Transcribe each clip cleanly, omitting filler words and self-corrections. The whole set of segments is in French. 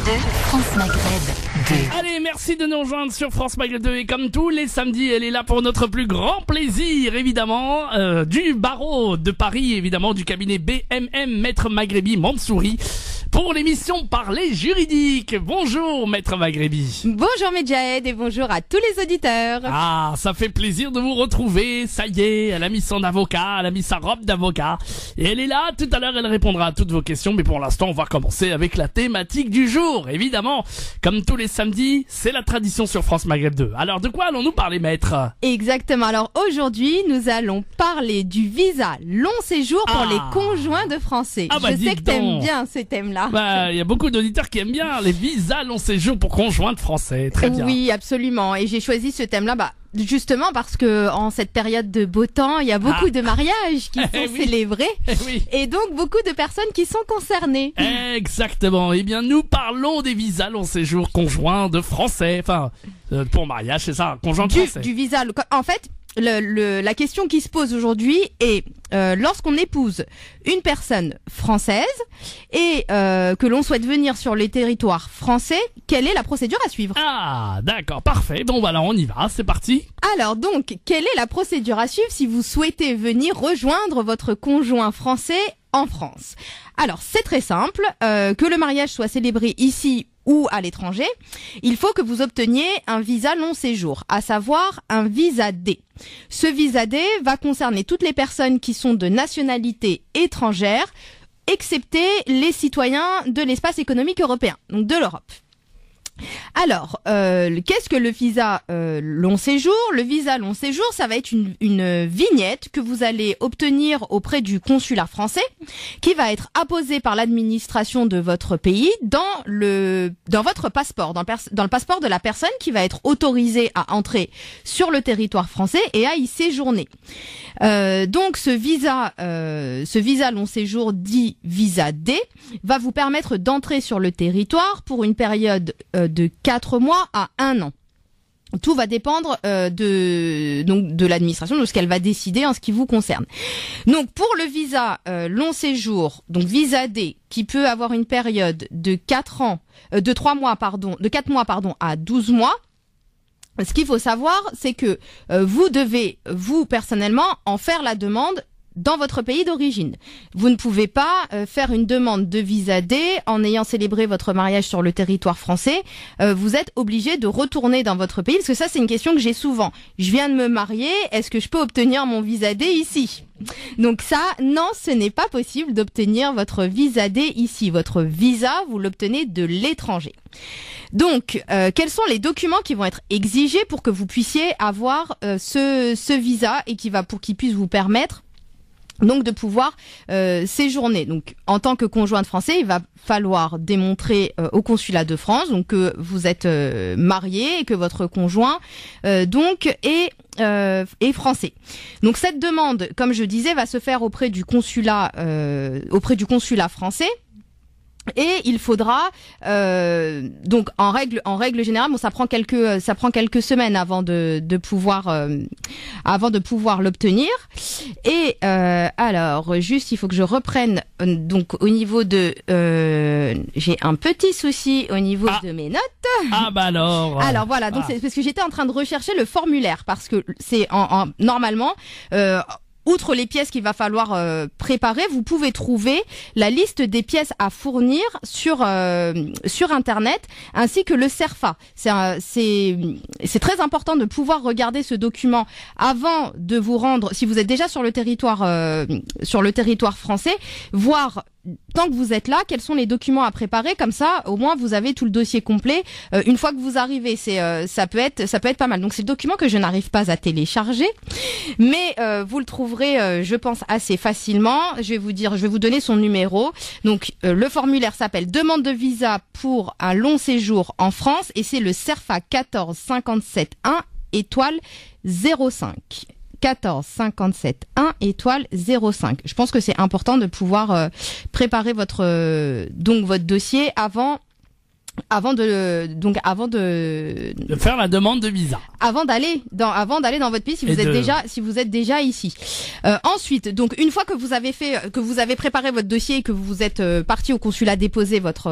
France Maghreb 2. Allez, merci de nous rejoindre sur France Maghreb 2 et comme tous les samedis, elle est là pour notre plus grand plaisir, évidemment, du barreau de Paris, évidemment, du cabinet BMM, Maître Maghrebi Mansouri, pour l'émission Parler juridique. Bonjour, Maître Maghrebi. Bonjour Medjahed et bonjour à tous les auditeurs. Ah, ça fait plaisir de vous retrouver. Ça y est, elle a mis son avocat, elle a mis sa robe d'avocat. Et elle est là, tout à l'heure elle répondra à toutes vos questions. Mais pour l'instant, on va commencer avec la thématique du jour. Évidemment, comme tous les samedis, c'est la tradition sur France Maghreb 2. Alors de quoi allons-nous parler, Maître? Exactement, alors aujourd'hui nous allons parler du visa long séjour pour les conjoints de Français. Je sais que t'aimes bien ces thèmes-là. Bah, il y a beaucoup d'auditeurs qui aiment bien les visas long séjour pour conjoints de Français. Très bien. Oui, absolument. Et j'ai choisi ce thème-là, justement parce que en cette période de beau temps, il y a beaucoup de mariages qui sont célébrés. Et donc beaucoup de personnes qui sont concernées. Exactement. Eh bien, nous parlons des visas long séjour conjoints de Français. Enfin, pour mariage, c'est ça, conjoint de Français. Du visa. En fait, la question qui se pose aujourd'hui est lorsqu'on épouse une personne française et que l'on souhaite venir sur les territoires français, quelle est la procédure à suivre? Ah, d'accord, parfait. Bon, voilà, on y va, c'est parti. Alors donc, quelle est la procédure à suivre si vous souhaitez venir rejoindre votre conjoint français en France? Alors, c'est très simple, que le mariage soit célébré ici ou à l'étranger, il faut que vous obteniez un visa long séjour, à savoir un visa D. Ce visa D va concerner toutes les personnes qui sont de nationalité étrangère, excepté les citoyens de l'espace économique européen, donc de l'Europe. Alors, qu'est-ce que le visa long séjour? Le visa long séjour, ça va être une vignette que vous allez obtenir auprès du consulat français, qui va être apposée par l'administration de votre pays dans votre passeport, dans le passeport de la personne qui va être autorisée à entrer sur le territoire français et à y séjourner. Donc ce visa long séjour dit visa D va vous permettre d'entrer sur le territoire pour une période de 4 mois à 1 an. Tout va dépendre de l'administration, de ce qu'elle va décider en ce qui vous concerne. Donc pour le visa long séjour, donc visa D, qui peut avoir une période de 4 mois à 12 mois. Ce qu'il faut savoir, c'est que vous devez, vous personnellement, en faire la demande dans votre pays d'origine. Vous ne pouvez pas faire une demande de visa D en ayant célébré votre mariage sur le territoire français. Vous êtes obligé de retourner dans votre pays, parce que ça, c'est une question que j'ai souvent. Je viens de me marier, est-ce que je peux obtenir mon visa D ici? Donc ça, non, ce n'est pas possible d'obtenir votre visa D ici. Votre visa, vous l'obtenez de l'étranger. Donc, quels sont les documents qui vont être exigés pour que vous puissiez avoir ce visa et pour qu'il puisse vous permettre donc de pouvoir séjourner. Donc en tant que conjoint de français, il va falloir démontrer au consulat de France donc que vous êtes marié et que votre conjoint est français. Donc cette demande, comme je disais, va se faire auprès du consulat français. Et il faudra donc en règle générale, ça prend quelques semaines avant de pouvoir l'obtenir. Et alors juste il faut que je reprenne donc au niveau de j'ai un petit souci au niveau de mes notes. Ah bah alors. Alors voilà, donc c'est parce que j'étais en train de rechercher le formulaire parce que c'est normalement outre les pièces qu'il va falloir préparer, vous pouvez trouver la liste des pièces à fournir sur Internet, ainsi que le CERFA. C'est très important de pouvoir regarder ce document avant de vous rendre, si vous êtes déjà sur le territoire français, voir tant que vous êtes là, quels sont les documents à préparer, comme ça, au moins vous avez tout le dossier complet. Une fois que vous arrivez, ça peut être pas mal. Donc c'est le document que je n'arrive pas à télécharger, mais vous le trouverez, je pense, assez facilement. Je vais vous donner son numéro. Donc le formulaire s'appelle demande de visa pour un long séjour en France et c'est le CERFA 14 57 1 étoile 05. 14 57 1 étoile 05. Je pense que c'est important de pouvoir préparer votre dossier avant de faire la demande de visa. Avant d'aller dans votre pays, si vous êtes déjà ici. Ensuite, donc une fois que vous avez préparé votre dossier et que vous êtes parti au consulat déposer votre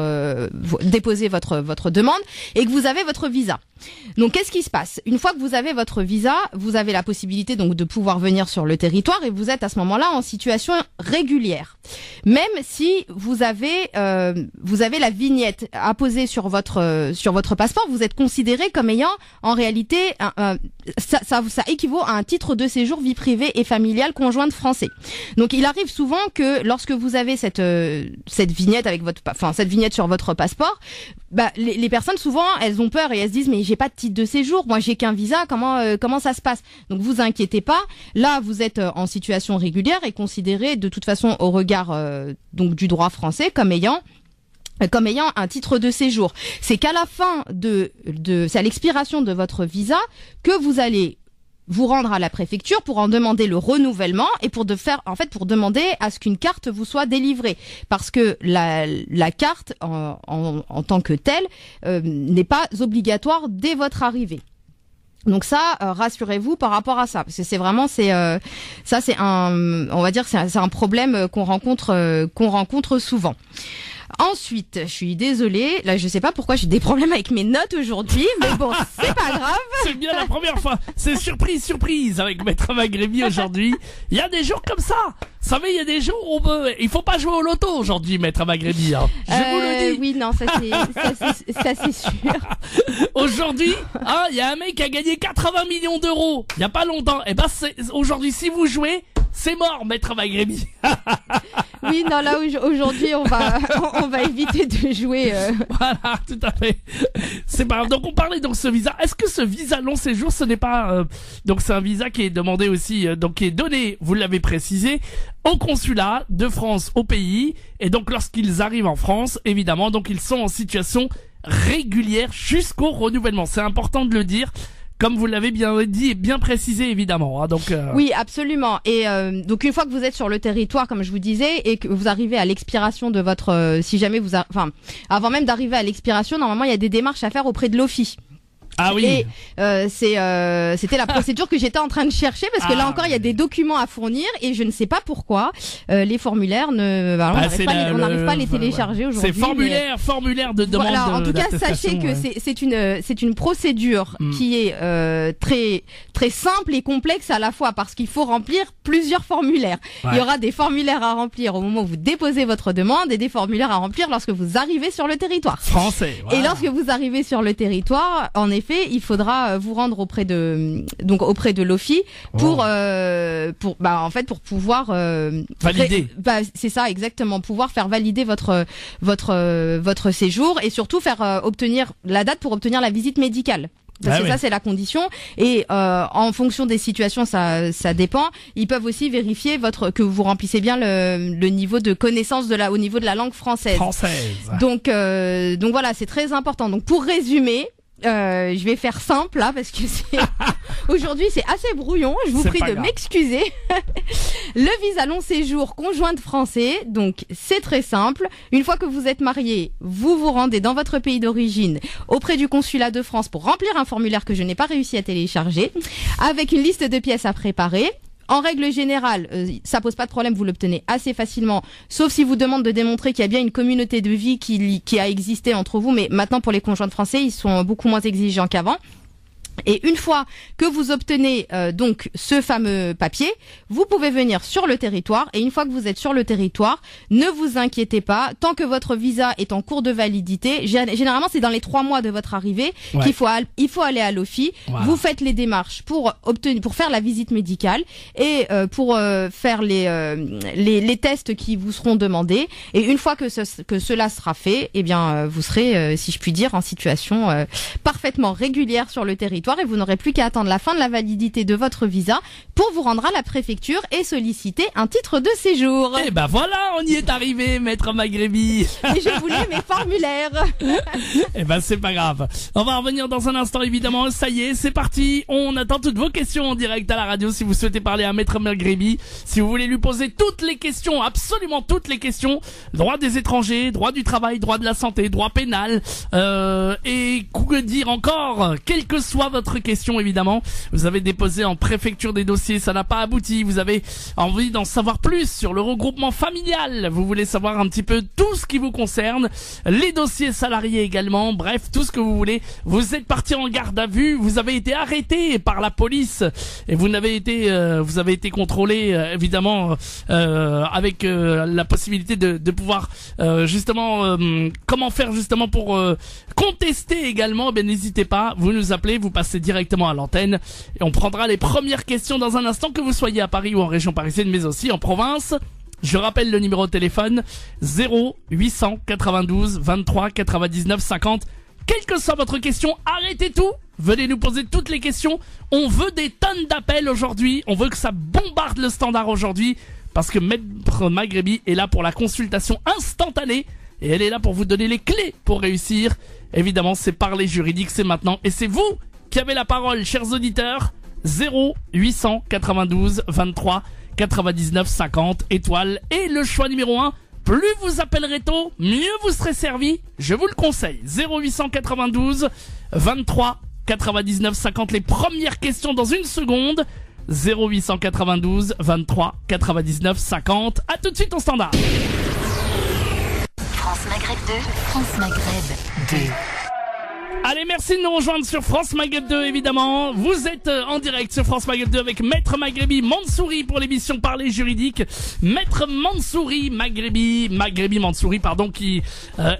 demande et que vous avez votre visa. Donc qu'est-ce qui se passe? Une fois que vous avez votre visa, vous avez la possibilité donc de pouvoir venir sur le territoire et vous êtes à ce moment-là en situation régulière. Même si vous avez la vignette apposée sur votre passeport, vous êtes considéré comme ayant en réalité ça équivaut à un titre de séjour vie privée et familiale conjointe français. Donc il arrive souvent que lorsque vous avez cette vignette cette vignette sur votre passeport, les personnes souvent elles ont peur et elles se disent mais j'ai pas de titre de séjour, moi j'ai qu'un visa, comment ça se passe? Donc vous inquiétez pas, là vous êtes en situation régulière et considéré de toute façon au regard donc du droit français comme ayant un titre de séjour. C'est qu'à la fin c'est à l'expiration de votre visa que vous allez vous rendre à la préfecture pour en demander le renouvellement et pour demander à ce qu'une carte vous soit délivrée, parce que la carte en tant que telle n'est pas obligatoire dès votre arrivée. Donc ça, rassurez-vous par rapport à ça, parce que c'est un problème qu'on rencontre souvent. Ensuite, je suis désolée, là je sais pas pourquoi j'ai des problèmes avec mes notes aujourd'hui, mais bon, c'est pas grave. C'est bien la première fois, c'est surprise avec Maître Maghrébi aujourd'hui. Il y a des jours comme ça. Vous savez, il y a des jours où il faut pas jouer au loto aujourd'hui, Maître Maghrébi. Hein. Je vous le dis. Oui, non, ça c'est sûr. Aujourd'hui, il y a un mec qui a gagné 80 millions d'euros il y a pas longtemps. Et aujourd'hui, si vous jouez, c'est mort, Maître Maghrébi. Oui, non, là aujourd'hui, on va éviter de jouer. Voilà, tout à fait. C'est pas grave. Donc on parlait de ce visa. Est-ce que ce visa long séjour, ce n'est pas donc c'est un visa qui est demandé aussi, donc qui est donné, vous l'avez précisé, au consulat de France au pays, et donc lorsqu'ils arrivent en France, évidemment, donc ils sont en situation régulière jusqu'au renouvellement. C'est important de le dire. Comme vous l'avez bien dit et bien précisé, évidemment. Hein, donc oui, absolument. Et donc une fois que vous êtes sur le territoire, comme je vous disais, et que vous arrivez à l'expiration de votre, avant même d'arriver à l'expiration, normalement il y a des démarches à faire auprès de l'OFII. Ah oui. Et c'était la procédure que j'étais en train de chercher, parce que là encore il y a des documents à fournir et je ne sais pas pourquoi les formulaires on n'arrive pas à les télécharger aujourd'hui. C'est formulaire de demande. Voilà, en tout cas sachez que c'est une procédure qui est très très simple et complexe à la fois, parce qu'il faut remplir plusieurs formulaires. Ouais. Il y aura des formulaires à remplir au moment où vous déposez votre demande et des formulaires à remplir lorsque vous arrivez sur le territoire français. Voilà. Et lorsque vous arrivez sur le territoire, en effet, il faudra vous rendre auprès de l'OFII pour pouvoir valider. C'est ça exactement, pouvoir faire valider votre séjour et surtout faire obtenir la date pour obtenir la visite médicale. Parce que ça c'est la condition, et en fonction des situations ça dépend. Ils peuvent aussi vérifier que vous remplissez bien le niveau de connaissance au niveau de la langue française. Donc voilà, c'est très important. Donc pour résumer, je vais faire simple là, parce que aujourd'hui c'est assez brouillon, je vous prie de m'excuser. Le visa long séjour conjointe français, donc c'est très simple. Une fois que vous êtes marié, vous vous rendez dans votre pays d'origine auprès du consulat de France pour remplir un formulaire que je n'ai pas réussi à télécharger, avec une liste de pièces à préparer. En règle générale, ça pose pas de problème, vous l'obtenez assez facilement, sauf si vous demande de démontrer qu'il y a bien une communauté de vie qui a existé entre vous, mais maintenant pour les conjoints français, ils sont beaucoup moins exigeants qu'avant. Et une fois que vous obtenez donc ce fameux papier, vous pouvez venir sur le territoire, et une fois que vous êtes sur le territoire, ne vous inquiétez pas, tant que votre visa est en cours de validité, généralement c'est dans les 3 mois de votre arrivée qu'il faut aller à l'OFII, vous faites les démarches pour faire la visite médicale et pour faire les tests qui vous seront demandés, et une fois que cela sera fait, eh bien vous serez, si je puis dire, en situation parfaitement régulière sur le territoire. territoire et vous n'aurez plus qu'à attendre la fin de la validité de votre visa pour vous rendre à la préfecture et solliciter un titre de séjour. Et ben voilà, on y est arrivé, maître Maghrebi. Et je voulais mes formulaires. Eh ben c'est pas grave. On va revenir dans un instant évidemment. Ça y est, c'est parti. On attend toutes vos questions en direct à la radio si vous souhaitez parler à maître Maghrebi. Si vous voulez lui poser toutes les questions, absolument toutes les questions, droit des étrangers, droit du travail, droit de la santé, droit pénal, et que dire encore, quelle que soit votre question évidemment, vous avez déposé en préfecture des dossiers, ça n'a pas abouti, vous avez envie d'en savoir plus sur le regroupement familial, vous voulez savoir un petit peu tout ce qui vous concerne, les dossiers salariés également, bref, tout ce que vous voulez, vous êtes parti en garde à vue, vous avez été arrêté par la police et vous avez été contrôlé évidemment avec la possibilité de pouvoir justement comment faire justement pour contester également. Ben n'hésitez pas, vous nous appelez, vous passez directement à l'antenne et on prendra les premières questions dans un instant, que vous soyez à Paris ou en région parisienne mais aussi en province. Je rappelle le numéro de téléphone 0892 23 99 50. Quelle que soit votre question, arrêtez tout, venez nous poser toutes les questions. On veut des tonnes d'appels aujourd'hui, on veut que ça bombarde le standard aujourd'hui, parce que maître Maghrebi est là pour la consultation instantanée et elle est là pour vous donner les clés pour réussir. Évidemment, c'est Parler Juridique, c'est maintenant, et c'est vous qui avez la parole, chers auditeurs. 0892 23 99 50 étoiles et le choix numéro 1. Plus vous appellerez tôt, mieux vous serez servi, je vous le conseille. 0892 23 99 50, les premières questions dans une seconde. 0892 23 99 50. À tout de suite au standard. France Maghreb 2. France Maghreb 2. Allez, merci de nous rejoindre sur France Maghreb 2, évidemment. Vous êtes en direct sur France Maghreb 2 avec Maître Maghrebi Mansouri pour l'émission Parler Juridique. Maître Maghrebi Mansouri, pardon, qui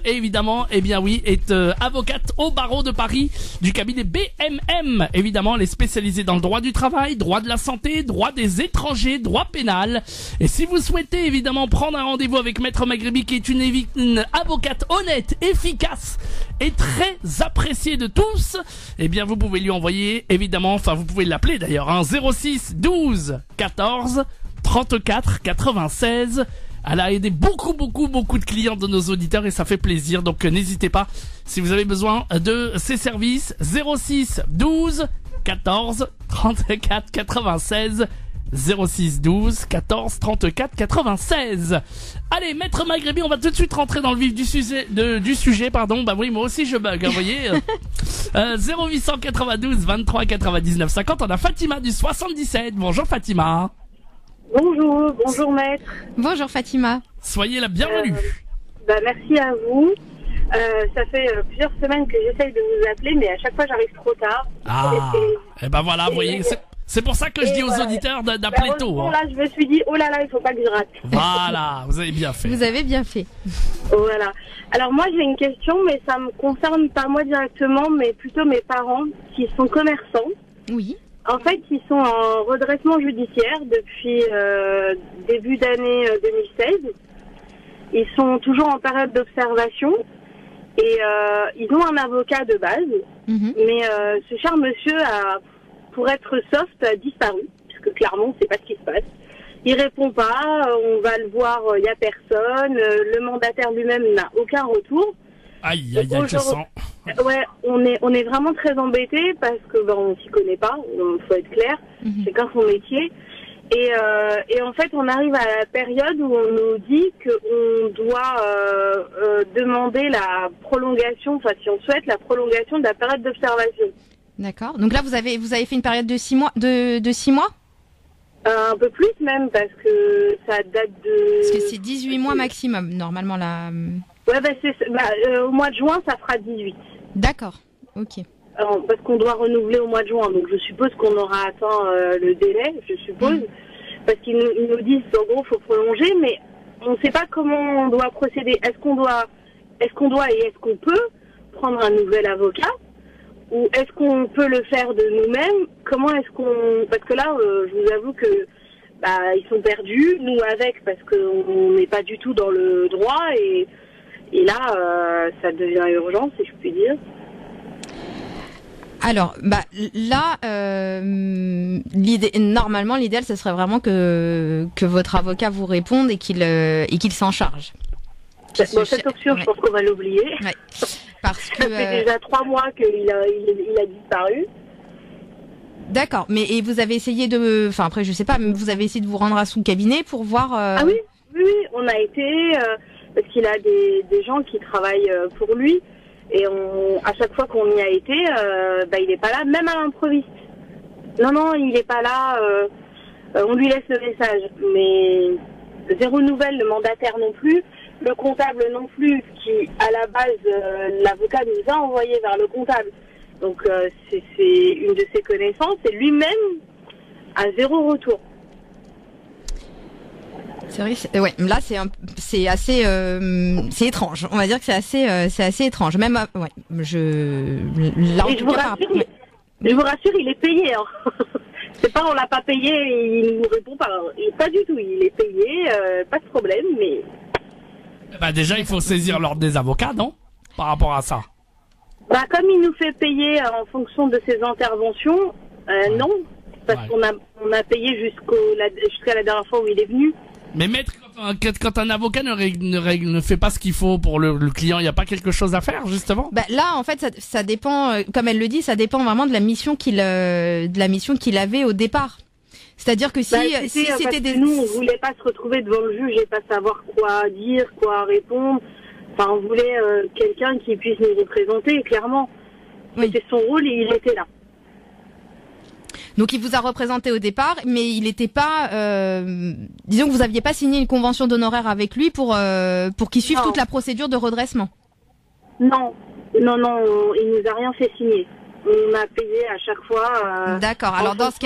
évidemment, eh bien oui, est avocate au barreau de Paris du cabinet BMM. Évidemment, elle est spécialisée dans le droit du travail, droit de la santé, droit des étrangers, droit pénal. Et si vous souhaitez évidemment prendre un rendez-vous avec Maître Maghrebi, qui est une avocate honnête, efficace et très appréciée de tous, eh bien vous pouvez lui envoyer évidemment, enfin vous pouvez l'appeler d'ailleurs, 06 12 14 34 96. Elle a aidé beaucoup de clients de nos auditeurs et ça fait plaisir, donc n'hésitez pas si vous avez besoin de ses services. 06 12 14 34 96. 06 12 14 34 96. Allez, Maître Maghrebi, on va tout de suite rentrer dans le vif du sujet, pardon. Bah oui, moi aussi je bug, vous voyez. 0892 23 99 50. On a Fatima du 77. Bonjour Fatima. Bonjour maître. Bonjour Fatima. Soyez la bienvenue. Merci à vous. Ça fait plusieurs semaines que j'essaye de vous appeler, mais à chaque fois j'arrive trop tard. Et ben voilà, vous voyez, c'est pour ça que je dis aux auditeurs d'appeler tôt. Là, je me suis dit, oh là là, il faut pas que je rate. Voilà, vous avez bien fait. Vous avez bien fait. Voilà. Alors moi, j'ai une question, mais ça me concerne pas moi directement, mais plutôt mes parents qui sont commerçants. Oui. En fait, ils sont en redressement judiciaire depuis début d'année 2016. Ils sont toujours en période d'observation et ils ont un avocat de base. Mais ce cher monsieur a, pour être soft, a disparu, puisque clairement, on ne sait pas ce qui se passe. Il répond pas, on va le voir, il n'y a personne, le mandataire lui-même n'a aucun retour. Aïe, je sens. Ouais, on est vraiment très embêtés parce que on s'y connaît pas, faut être clair, chacun son métier. Et en fait, on arrive à la période où on nous dit qu'on doit demander la prolongation, enfin si on souhaite la prolongation de la période d'observation. D'accord. Donc là, vous avez fait une période de 6 mois, de 6 mois? Un peu plus même, parce que ça date de... Parce que c'est 18 mois maximum, normalement là. Ouais, au mois de juin, ça fera 18. D'accord, ok. Parce qu'on doit renouveler au mois de juin, donc je suppose qu'on aura atteint le délai, je suppose. Parce qu'ils nous disent, en gros, il faut prolonger, mais on ne sait pas comment on doit procéder. Est-ce qu'on doit et est-ce qu'on peut prendre un nouvel avocat? Ou est-ce qu'on peut le faire de nous-mêmes? Comment est-ce qu'on... Parce que là, je vous avoue que ils sont perdus, nous avec, parce qu'on n'est pas du tout dans le droit. Et là, ça devient urgent, si je puis dire. Alors, là, normalement, l'idéal, ce serait vraiment que votre avocat vous réponde et qu'il s'en charge. Bon, cette option, je pense qu'on va l'oublier. Ouais. Parce que Ça fait déjà 3 mois qu'il a disparu. D'accord, mais et vous avez essayé enfin après je sais pas, mais vous avez essayé de vous rendre à son cabinet pour voir. Ah oui, on a été parce qu'il a des gens qui travaillent pour lui et à chaque fois qu'on y a été, il est pas là, même à l'improviste. Non, il est pas là. On lui laisse le message, mais zéro nouvelle, le mandataire non plus, le comptable non plus, qui à la base l'avocat nous a envoyé vers le comptable. Donc c'est une de ses connaissances et lui-même a zéro retour. C'est vrai, ouais. Là c'est assez, c'est étrange. On va dire que c'est assez étrange. Même, ouais. Là en et tout cas. Je vous rassure, il est payé. Hein. C'est pas on l'a pas payé et il nous répond pas. Pas du tout. Il est payé, pas de problème, mais. Déjà il faut saisir l'ordre des avocats, non? Par rapport à ça. Comme il nous fait payer en fonction de ses interventions, non, parce qu'on a payé jusqu'à la dernière fois où il est venu. Mais maître, quand un avocat ne fait pas ce qu'il faut pour le client, il n'y a pas quelque chose à faire justement? Là, en fait, ça dépend, comme elle le dit, ça dépend vraiment de la mission qu'il avait au départ. C'est-à-dire que si c'était nous, on voulait pas se retrouver devant le juge et pas savoir quoi dire, quoi répondre. Enfin, on voulait quelqu'un qui puisse nous représenter, clairement. Oui. C'était son rôle et il était là. Donc il vous a représenté au départ, mais il n'était pas... disons que vous n'aviez pas signé une convention d'honoraires avec lui pour qu'il suive toute la procédure de redressement. Non, il nous a rien fait signer. On a payé à chaque fois. D'accord. Alors dans ce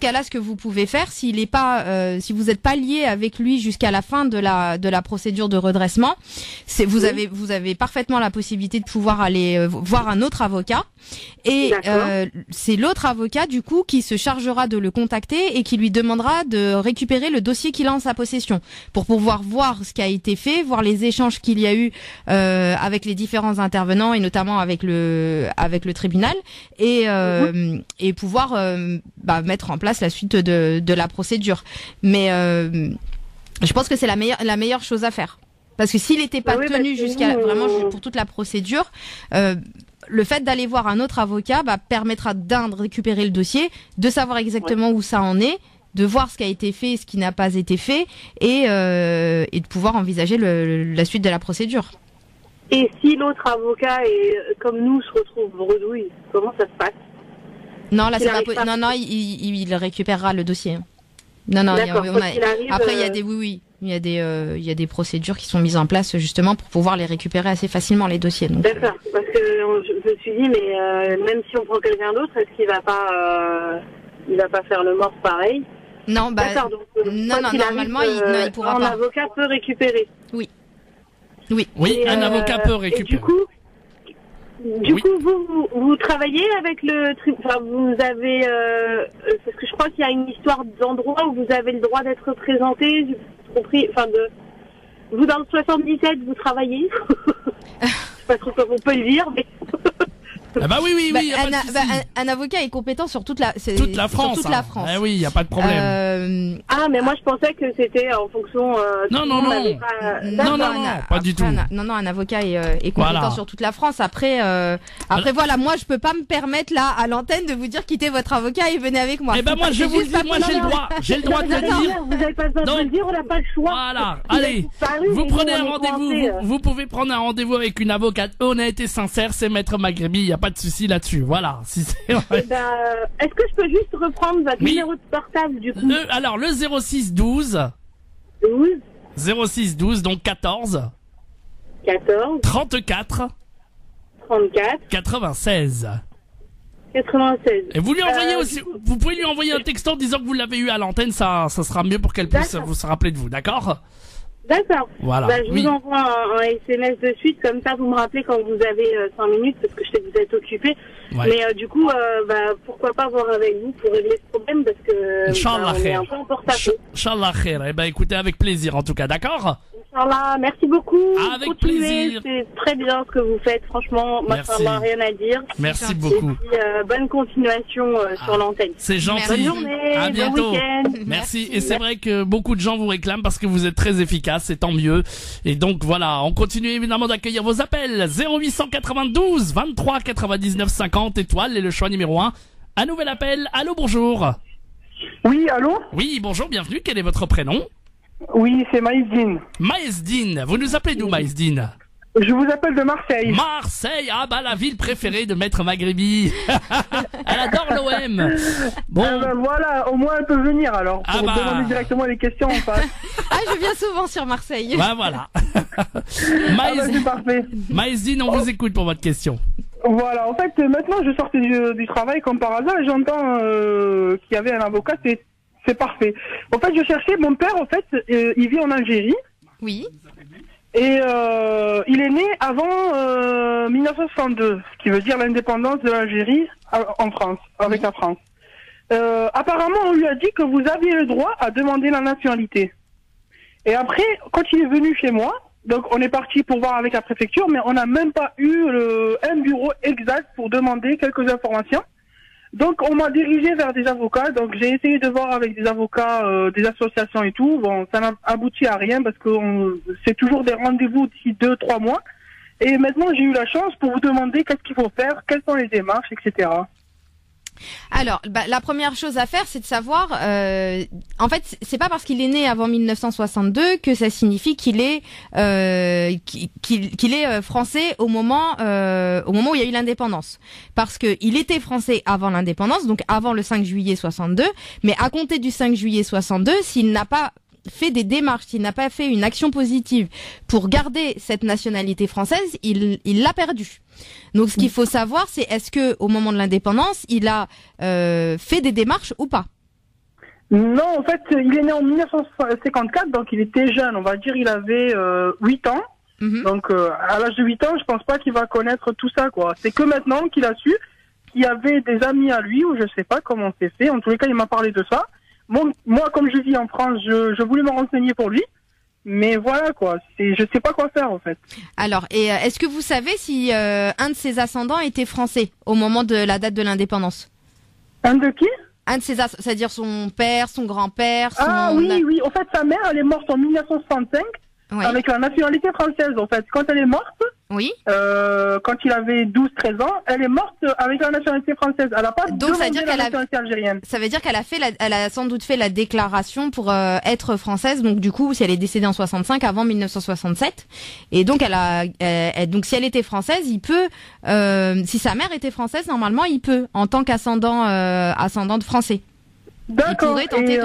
cas-là, ce que vous pouvez faire, s'il est pas, si vous n'êtes pas lié avec lui jusqu'à la fin de la procédure de redressement, vous avez parfaitement la possibilité de pouvoir aller voir un autre avocat. Et c'est l'autre avocat du coup qui se chargera de le contacter et qui lui demandera de récupérer le dossier qu'il a en sa possession pour pouvoir voir ce qui a été fait, voir les échanges qu'il y a eu avec les différents intervenants et notamment avec le tribunal et pouvoir mettre en place la suite de la procédure. Mais je pense que c'est la meilleure chose à faire parce que s'il n'était pas tenu jusqu'à vraiment pour toute la procédure. Le fait d'aller voir un autre avocat permettra de récupérer le dossier, de savoir exactement où ça en est, de voir ce qui a été fait et ce qui n'a pas été fait, et de pouvoir envisager la suite de la procédure. Et si l'autre avocat comme nous se retrouve bredouille, comment ça se passe? Non, là c'est pas possible. Non, il récupérera le dossier. Non, après il y a des il y a des procédures qui sont mises en place justement pour pouvoir les récupérer assez facilement les dossiers. D'accord, parce que je me suis dit mais même si on prend quelqu'un d'autre, est-ce qu'il va pas faire le mort pareil? Non, d'accord, donc, normalement il pourra pas. Un avocat peut récupérer. Oui, un avocat peut récupérer. Du coup, vous travaillez avec le tribunal, vous avez, parce que je crois qu'il y a une histoire d'endroit où vous avez le droit d'être représenté, compris, vous dans le 77, vous travaillez. Je sais pas trop comment on peut le dire, mais. Oui. Un avocat est compétent sur toute la France. Sur toute la France. Oui, il y a pas de problème. Mais moi je pensais que c'était en fonction. Non, pas du tout. Non, un avocat est compétent sur toute la France. Après, voilà, moi je peux pas me permettre là à l'antenne de vous dire quittez votre avocat et venez avec moi. Moi je vous le dis, moi j'ai le droit de le dire. Vous n'avez pas besoin de le dire, on n'a pas le choix. Voilà, allez, vous prenez un rendez-vous. Vous pouvez prendre un rendez-vous avec une avocate honnête et sincère, c'est Maître Maghrebi. Il y a pas de souci là-dessus. Voilà. Si c'est vrai. Est-ce que je peux juste reprendre votre numéro de portable du coup? Le 06 12. 06 12 donc 14 34 96. Et vous lui envoyez aussi, vous pouvez lui envoyer un texto en disant que vous l'avez eu à l'antenne, ça sera mieux pour qu'elle puisse vous se rappeler de vous, d'accord? D'accord. Voilà. Je vous envoie un SMS de suite, comme ça vous me rappelez quand vous avez 5 minutes, parce que je sais que vous êtes occupé. Ouais. Mais du coup, pourquoi pas voir avec vous pour régler ce problème, parce que on est un peu en porte-à-faux. Inch'Allah khair. Écoutez, avec plaisir en tout cas, d'accord? Machallah, merci beaucoup. Avec Continuez, plaisir. c'est très bien ce que vous faites, franchement. Merci. Machallah, rien à dire. Merci gentil. beaucoup. Et puis, bonne continuation sur l'antenne. C'est gentil. Bonne journée, À bon bientôt. week-end. Merci. Et c'est vrai que beaucoup de gens vous réclament parce que vous êtes très efficace, c'est tant mieux. Et donc voilà, on continue évidemment d'accueillir vos appels. 0892 23 99 50 étoiles et le choix numéro 1. Un nouvel appel. Allô, bonjour. Oui, allô? Oui, bonjour, bienvenue. Quel est votre prénom? Oui, c'est Maïzdine. Maïzdine. Vous nous appelez d'où, Maïzdine? Je vous appelle de Marseille. Marseille, ah bah la ville préférée de Maître Maghribi. Elle adore l'OM. Bon, Voilà, au moins elle peut venir alors, pour Ah bah. demander directement les questions en face. Ah, je viens souvent sur Marseille. bah voilà. Ah bah, c'est parfait. Maïzdine, on vous écoute pour votre question. Voilà, en fait, maintenant je sortais du travail comme par hasard et j'entends qu'il y avait un avocat, c'est parfait. En fait, je cherchais, mon père, en fait, il vit en Algérie Oui. et il est né avant 1962, ce qui veut dire l'indépendance de l'Algérie en France, avec la France. Apparemment, on lui a dit que vous aviez le droit à demander la nationalité. Et après, quand il est venu chez moi, donc on est parti pour voir avec la préfecture, mais on n'a même pas eu un bureau exact pour demander quelques informations. Donc on m'a dirigé vers des avocats, donc j'ai essayé de voir avec des avocats, des associations et tout. Bon, ça n'a abouti à rien parce que c'est toujours des rendez-vous d'ici 2-3 mois. Et maintenant j'ai eu la chance pour vous demander qu'est-ce qu'il faut faire, quelles sont les démarches, etc. Alors, la première chose à faire, c'est de savoir. En fait, c'est pas parce qu'il est né avant 1962 que ça signifie qu'il est qu'il est français au moment où il y a eu l'indépendance. Parce que il était français avant l'indépendance, donc avant le 5 juillet 62. Mais à compter du 5 juillet 62, s'il n'a pas fait des démarches, s'il n'a pas fait une action positive pour garder cette nationalité française, il l'a perdue. Donc ce qu'il faut savoir, c'est est-ce que au moment de l'indépendance, il a fait des démarches ou pas? Non, en fait, il est né en 1954, donc il était jeune, on va dire, il avait 8 ans. Mhm. Donc à l'âge de 8 ans, je pense pas qu'il va connaître tout ça, quoi. C'est que maintenant qu'il a su qu'il y avait des amis à lui, ou je sais pas comment c'est fait. En tous les cas, il m'a parlé de ça. Bon, moi, comme je vis en France, je voulais me renseigner pour lui. Mais voilà, quoi. Je sais pas quoi faire, en fait. Alors, et est-ce que vous savez si un de ses ascendants était français au moment de la date de l'indépendance? Un de qui? Un de ses c'est-à-dire son père, son grand-père, son... Ah oui, oui. En fait, sa mère, elle est morte en 1965 Oui. avec la nationalité française, en fait. Quand elle est morte, Oui. quand il avait 12-13 ans, elle est morte avec la nationalité française. Elle a pas Donc, ça veut demandé dire la qu'elle a- nationalité algérienne. Ça veut dire qu'elle a fait elle a sans doute fait la déclaration pour être française. Donc du coup, si elle est décédée en 65 avant 1967, et donc donc si elle était française, il peut, si sa mère était française, normalement, il peut en tant qu'ascendant de français. Il D'accord. pourrait tenter Et,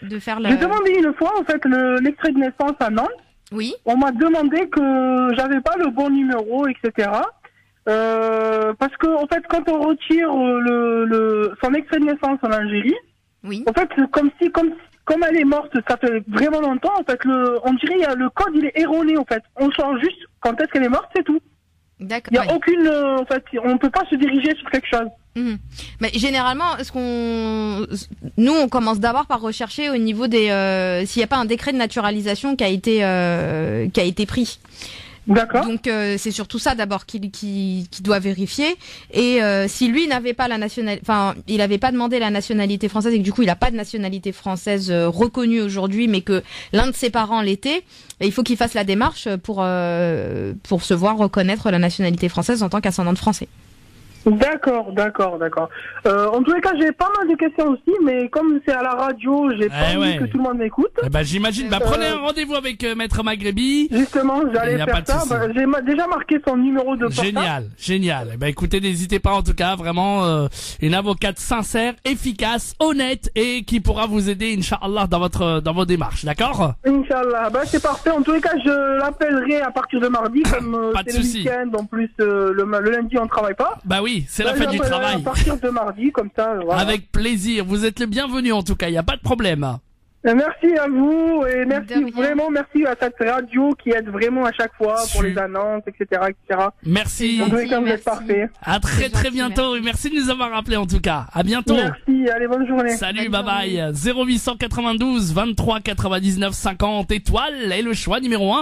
de faire le. j'ai demandé une fois, en fait, l'extrait de naissance à Nantes. Oui. On m'a demandé que j'avais pas le bon numéro, etc. Parce que, en fait, quand on retire son extrait de naissance en Algérie, Oui. en fait, comme elle est morte, ça fait vraiment longtemps, en fait, on dirait le code, il est erroné, en fait. On change juste quand est-ce qu'elle est morte, c'est tout. D'accord. Il y a Ouais. aucune, en fait, on peut pas se diriger sur quelque chose. Mhm. Mais généralement, nous, on commence d'abord par rechercher au niveau des, s'il n'y a pas un décret de naturalisation qui a été pris. D'accord. Donc c'est surtout ça d'abord qu'il doit vérifier. Et si lui n'avait pas il n'avait pas demandé la nationalité française et que du coup il n'a pas de nationalité française reconnue aujourd'hui, mais que l'un de ses parents l'était, il faut qu'il fasse la démarche pour se voir reconnaître la nationalité française en tant qu'ascendant de français. D'accord. En tous les cas, j'ai pas mal de questions aussi, mais comme c'est à la radio, j'ai pas envie que tout le monde m'écoute. Eh ben, j'imagine. Prenez un rendez-vous avec Maître Maghribi. Justement, j'allais Y a faire pas de ça. souci. J'ai déjà marqué son numéro de portable. Génial. Eh ben, écoutez, n'hésitez pas en tout cas, vraiment une avocate sincère, efficace, honnête et qui pourra vous aider, Inch'Allah, dans vos démarches, d'accord? Inch'Allah. C'est parfait. En tous les cas, je l'appellerai à partir de mardi, comme Pas de c'est le souci. week-end. En plus, le lundi, on travaille pas. Bah oui, c'est la Je fête du l'appellerai travail. À partir de mardi, comme ça. Voilà. Avec plaisir. Vous êtes le bienvenu en tout cas, il n'y a pas de problème. Merci à vous et De merci rien. vraiment, merci à cette radio qui aide vraiment à chaque fois pour les annonces, etc., etc. Merci. En tous les cas, vous Merci. êtes parfait. À très C'est très gentil, bientôt. Et merci de nous avoir rappelé en tout cas. À bientôt. Merci, allez, bonne journée. Salut, Bonne bye bye. 0892 23 99 50 étoiles est le choix numéro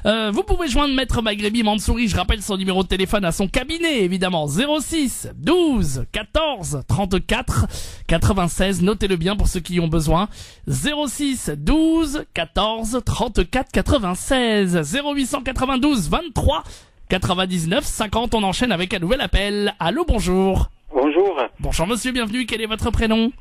1. Vous pouvez joindre Maître Maghrébi Mansouri, je rappelle son numéro de téléphone à son cabinet évidemment. 06 12 14 34 96. Notez-le bien pour ceux qui y ont besoin. 06 12 14 34 96. 0892 23 99 50. On enchaîne avec un nouvel appel. Allô, bonjour. Bonjour, Bonjour monsieur, bienvenue. Quel est votre prénom?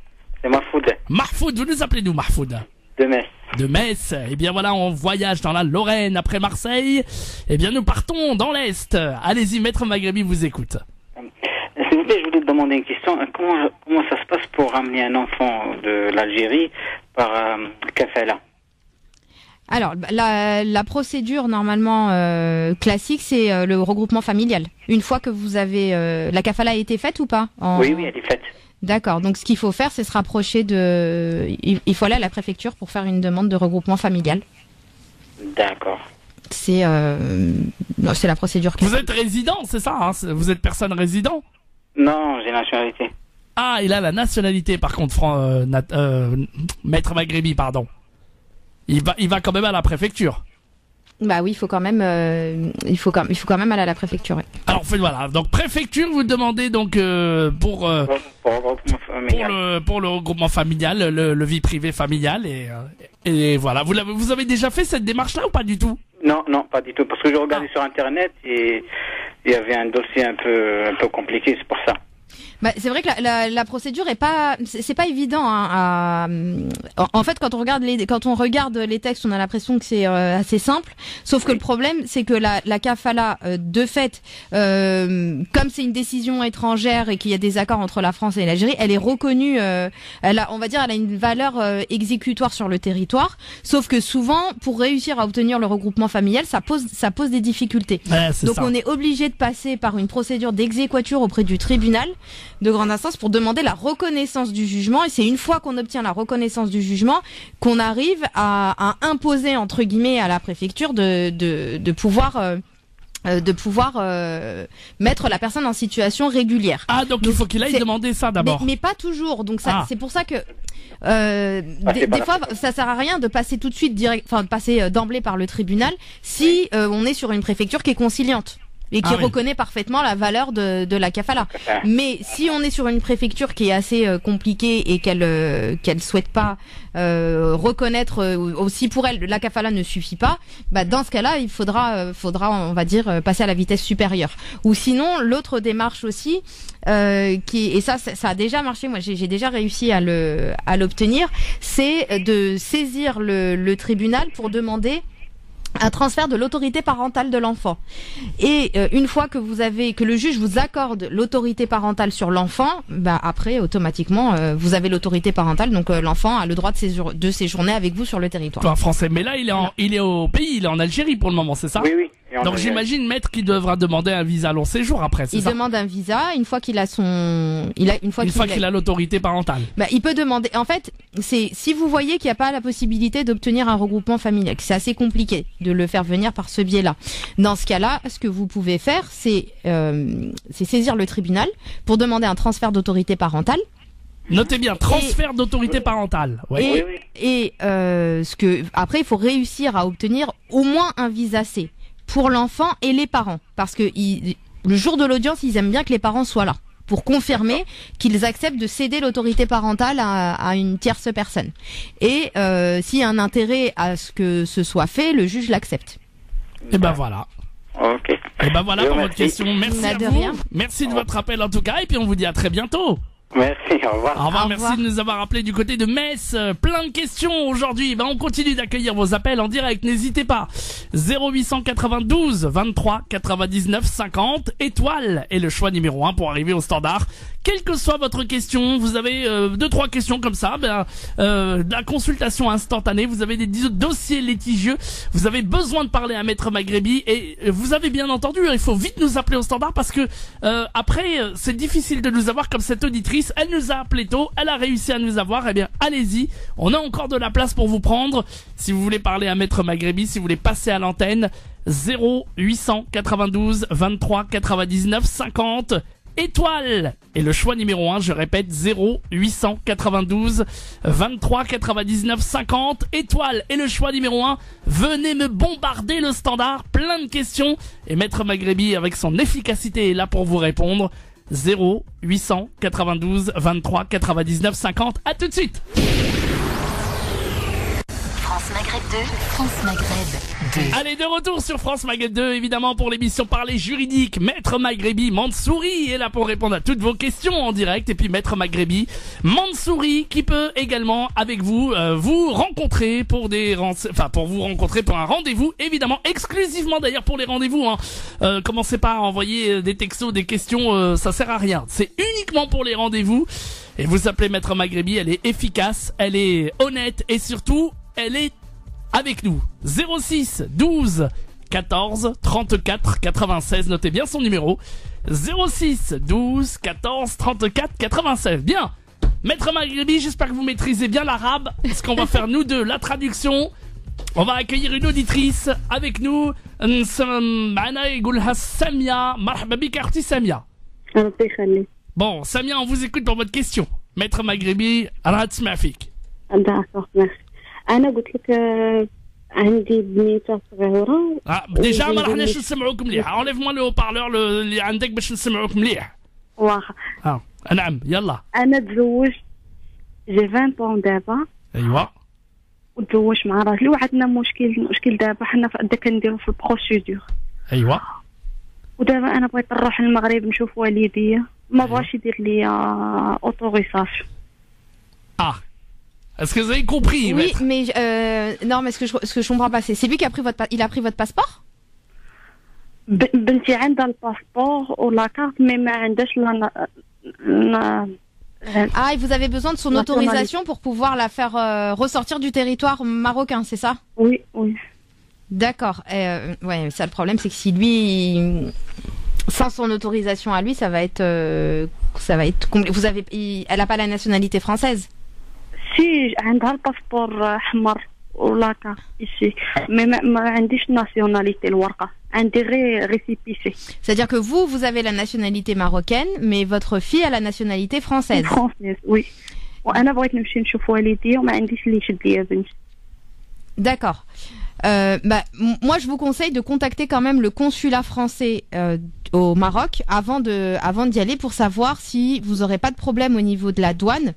c'est Mahfoud Mahfoud, vous nous appelez d'où Mahfoud? de Metz. De Metz. Eh bien voilà, on voyage dans la Lorraine après Marseille. Eh bien nous partons dans l'Est. Allez-y, Maître Maghrébi vous écoute. S'il vous plaît, je voulais te demander une question. Comment ça se passe pour ramener un enfant de l'Algérie par Kafala? Alors, la procédure normalement classique, c'est le regroupement familial. Une fois que vous avez... la kafala a été faite ou pas Oui, elle est faite. D'accord, donc ce qu'il faut faire, c'est se rapprocher de... Il faut aller à la préfecture pour faire une demande de regroupement familial. D'accord. C'est la procédure Vous classique. êtes résident, c'est ça hein? Vous êtes personne résident? Non, j'ai nationalité. Ah, il a la nationalité par contre, Maître Maghrébi, pardon. Il va quand même à la préfecture. Bah oui, il faut quand même aller à la préfecture. Oui. Alors voilà, donc préfecture, vous demandez donc pour le regroupement familial, le vie privée familiale et voilà. Vous avez déjà fait cette démarche-là ou pas du tout? Non, pas du tout. Parce que je regardais sur Internet et il y avait un dossier un peu compliqué, c'est pour ça. Bah, c'est vrai que la procédure est pas, c'est pas évident. En fait, quand on regarde les textes, on a l'impression que c'est assez simple. Sauf que le problème, c'est que la kafala, de fait, comme c'est une décision étrangère et qu'il y a des accords entre la France et l'Algérie, elle est reconnue. Elle a une valeur exécutoire sur le territoire. Sauf que souvent, pour réussir à obtenir le regroupement familial, ça pose des difficultés. Ouais, c'est Donc ça. on est obligé de passer par une procédure d'exéquatur auprès du tribunal de grande instance pour demander la reconnaissance du jugement, et c'est une fois qu'on obtient la reconnaissance du jugement qu'on arrive à imposer entre guillemets à la préfecture de pouvoir mettre la personne en situation régulière. Ah, donc il faut qu'il aille demander ça d'abord. Mais pas toujours. Donc ça, Ah. c'est pour ça que des fois, ça sert à rien de passer tout de suite de passer d'emblée par le tribunal si on est sur une préfecture qui est conciliante et qui Ah oui. reconnaît parfaitement la valeur de la kafala. Mais si on est sur une préfecture qui est assez compliquée et qu'elle souhaite pas reconnaître aussi pour elle, la kafala ne suffit pas, bah dans ce cas-là, il faudra on va dire passer à la vitesse supérieure. Ou sinon, l'autre démarche aussi et ça a déjà marché, moi j'ai déjà réussi à l'obtenir, c'est de saisir le tribunal pour demander un transfert de l'autorité parentale de l'enfant. Et une fois que que le juge vous accorde l'autorité parentale sur l'enfant, bah après automatiquement vous avez l'autorité parentale, donc l'enfant a le droit de séjourner avec vous sur le territoire. Toi, français. Mais là, il est au pays, il est en Algérie pour le moment, c'est ça? Oui. Et on Donc va- j'imagine, maître, qu'il devra demander un visa long séjour après, c'est Il ça? demande un visa une fois qu'il a Une fois qu'il a l'autorité parentale. Bah, il peut demander. En fait, c'est si vous voyez qu'il n'y a pas la possibilité d'obtenir un regroupement familial, que c'est assez compliqué de le faire venir par ce biais-là. Dans ce cas-là, ce que vous pouvez faire, c'est saisir le tribunal pour demander un transfert d'autorité parentale. Notez bien, transfert d'autorité parentale. Ouais. Et après, il faut réussir à obtenir au moins un visa C pour l'enfant et les parents, parce que le jour de l'audience, ils aiment bien que les parents soient là pour confirmer qu'ils acceptent de céder l'autorité parentale à une tierce personne. Et s'il y a un intérêt à ce que ce soit fait, le juge l'accepte. Et ben voilà. Ok. Et ben voilà Je pour vous votre remercie. question. Merci à De vous. rien. Merci de votre appel en tout cas. Et puis on vous dit à très bientôt. Merci, au revoir. Au revoir, Au merci revoir. de nous avoir appelé du côté de Metz. Plein de questions aujourd'hui. On continue d'accueillir vos appels en direct. N'hésitez pas. 0892 23 99 50. Étoile est le choix numéro 1 pour arriver au standard quelle que soit votre question, vous avez 2-3 questions comme ça, de la consultation instantanée, vous avez des dossiers litigieux, vous avez besoin de parler à Maître Maghrebi et vous avez bien entendu, il faut vite nous appeler au standard parce que après c'est difficile de nous avoir comme cette auditrice, elle nous a appelé tôt, elle a réussi à nous avoir, eh bien allez-y, on a encore de la place pour vous prendre. Si vous voulez parler à Maître Maghrebi, si vous voulez passer à l'antenne, 0892 23 99 50 étoile et le choix numéro 1, je répète, 0892 23 99 50 étoile et le choix numéro 1. Venez me bombarder le standard, plein de questions et Maître Maghrebi avec son efficacité est là pour vous répondre. 0892 23 99 50. À tout de suite. France Maghreb 2, France Maghreb 2. Allez, de retour sur France Maghreb 2, évidemment, pour l'émission Parler juridique. Maître Maghrebi Mansouri est là pour répondre à toutes vos questions en direct. Et puis Maître Maghrebi Mansouri qui peut également, avec vous, vous rencontrer pour pour un rendez-vous, évidemment, exclusivement d'ailleurs pour les rendez-vous. Commencez pas à envoyer des textos, des questions, ça sert à rien. C'est uniquement pour les rendez-vous. Et vous appelez Maître Maghrebi, elle est efficace, elle est honnête et surtout, elle est avec nous. 06 12 14 34 96. Notez bien son numéro. 06 12 14 34 96. Bien. Maître Maghrebi, j'espère que vous maîtrisez bien l'arabe. Parce qu'on va faire nous deux la traduction. On va accueillir une auditrice avec nous. Samia. Marhaba bik akhti Samia. Bon, Samia, on vous écoute pour votre question. Maître Maghrebi, راح تسمع فيك. D'accord, merci. أنا قلت لك عندي بنيتة صغيرة. ديجا ما راحناش نسمعوك مليح. enlève-moi le haut-parleur اللي عندك باش نسمعوك مليح. واخا. نعم يلا. أنا تزوجت جي 20 دابا. أيوة. وتزوجت مع راجلي وعندنا مشكل دابا حنا كنديرو في البروسيدور. أيوة. ودابا أنا بغيت نروح للمغرب نشوف والديا ما بغاش يدير لي اوتوريساسيون. Est-ce que vous avez compris? Oui, mais non, mais ce que je comprends pas, c'est lui qui a pris votre passeport? بنتي عندها الباسبور ولا كارت مي ما عندهاش et vous avez besoin de son autorisation pour pouvoir la faire ressortir du territoire marocain, c'est ça? Oui. D'accord. Ouais, ça le problème, c'est que si lui, sans son autorisation à lui, ça va être compliqué. Elle a pas la nationalité française? Si, عندها الباسبور احمر ولا كارت ici mais ما عنديش nationalité الورقة عندي غير récépissé. C'est-à-dire que vous avez la nationalité marocaine mais votre fille a la nationalité française. Française, oui. وانا بغيت نمشي نشوف والديا وما عنديش اللي يشد ليا بنتي. D'accord. Moi je vous conseille de contacter quand même le consulat français au Maroc avant d'y aller pour savoir si vous aurez pas de problème au niveau de la douane.